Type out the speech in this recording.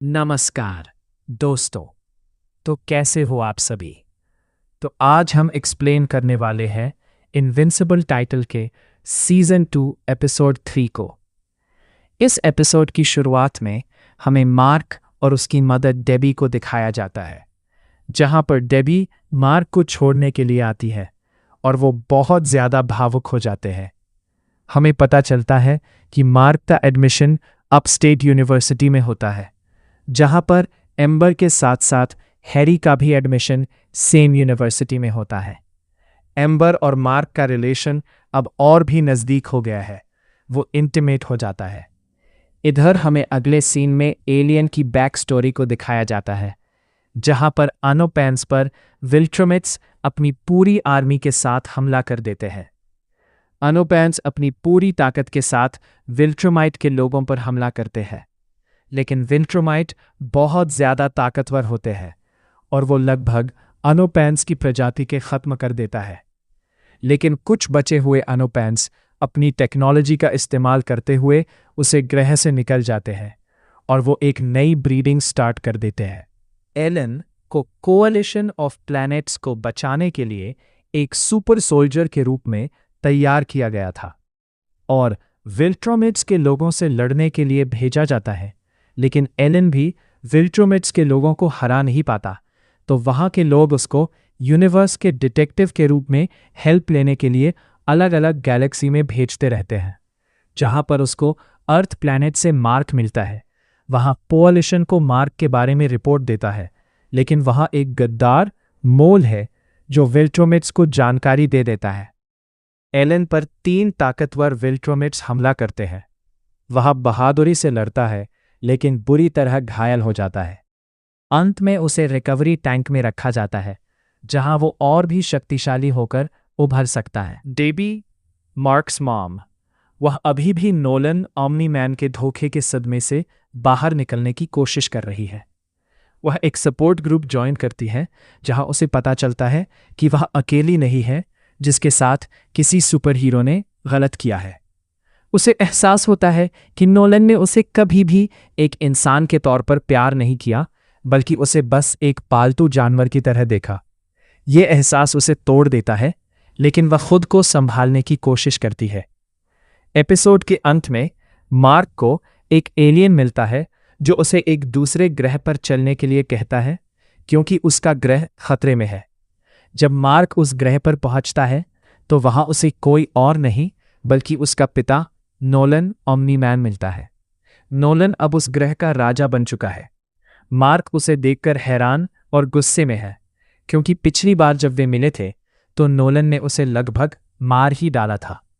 नमस्कार दोस्तों। तो कैसे हो आप सभी? तो आज हम एक्सप्लेन करने वाले हैं इनविंसिबल टाइटल के सीजन 2 एपिसोड 3 को। इस एपिसोड की शुरुआत में हमें मार्क और उसकी मदर डेबी को दिखाया जाता है, जहां पर डेबी मार्क को छोड़ने के लिए आती है और वो बहुत ज़्यादा भावुक हो जाते हैं। हमें पता चलता है कि मार्क का एडमिशन अपस्टेट यूनिवर्सिटी में होता है, जहां पर एम्बर के साथ साथ हैरी का भी एडमिशन सेम यूनिवर्सिटी में होता है। एम्बर और मार्क का रिलेशन अब और भी नज़दीक हो गया है, वो इंटीमेट हो जाता है। इधर हमें अगले सीन में एलियन की बैक स्टोरी को दिखाया जाता है, जहां पर अनोपेंस पर विल्ट्रोमिट्स अपनी पूरी आर्मी के साथ हमला कर देते हैं। अनोपेंस अपनी पूरी ताकत के साथ विल्ट्रोमाइट के लोगों पर हमला करते हैं, लेकिन विल्ट्रोमाइट बहुत ज़्यादा ताकतवर होते हैं और वो लगभग अनोपेंस की प्रजाति के ख़त्म कर देता है। लेकिन कुछ बचे हुए अनोपेंस अपनी टेक्नोलॉजी का इस्तेमाल करते हुए उसे ग्रह से निकल जाते हैं और वो एक नई ब्रीडिंग स्टार्ट कर देते हैं। एलन को कोअलिशन ऑफ प्लैनेट्स को बचाने के लिए एक सुपर सोल्जर के रूप में तैयार किया गया था और विल्ट्रोमिट्स के लोगों से लड़ने के लिए भेजा जाता है। लेकिन एलन भी विल्ट्रोमिट्स के लोगों को हरा नहीं पाता, तो वहाँ के लोग उसको यूनिवर्स के डिटेक्टिव के रूप में हेल्प लेने के लिए अलग अलग गैलेक्सी में भेजते रहते हैं, जहाँ पर उसको अर्थ प्लैनेट से मार्क मिलता है। वहाँ कोअलिशन को मार्क के बारे में रिपोर्ट देता है, लेकिन वहाँ एक गद्दार मोल है जो विल्ट्रोमिट्स को जानकारी दे देता है। एलन पर 3 ताकतवर विल्ट्रोमिट्स हमला करते हैं। वह बहादुरी से लड़ता है, लेकिन बुरी तरह घायल हो जाता है। अंत में उसे रिकवरी टैंक में रखा जाता है, जहां वो और भी शक्तिशाली होकर उभर सकता है। डेबी, मार्क्स मॉम, वह अभी भी नोलन ओमनी मैन के धोखे के सदमे से बाहर निकलने की कोशिश कर रही है। वह एक सपोर्ट ग्रुप ज्वाइन करती है, जहां उसे पता चलता है कि वह अकेली नहीं है जिसके साथ किसी सुपर हीरो ने गलत किया है। उसे एहसास होता है कि नोलन ने उसे कभी भी एक इंसान के तौर पर प्यार नहीं किया, बल्कि उसे बस एक पालतू जानवर की तरह देखा। ये एहसास उसे तोड़ देता है, लेकिन वह खुद को संभालने की कोशिश करती है। एपिसोड के अंत में मार्क को एक एलियन मिलता है जो उसे एक दूसरे ग्रह पर चलने के लिए कहता है, क्योंकि उसका ग्रह खतरे में है। जब मार्क उस ग्रह पर पहुंचता है तो वहां उसे कोई और नहीं बल्कि उसका पिता नोलन ओमनी मैन मिलता है। नोलन अब उस ग्रह का राजा बन चुका है। मार्क उसे देखकर हैरान और गुस्से में है, क्योंकि पिछली बार जब वे मिले थे तो नोलन ने उसे लगभग मार ही डाला था।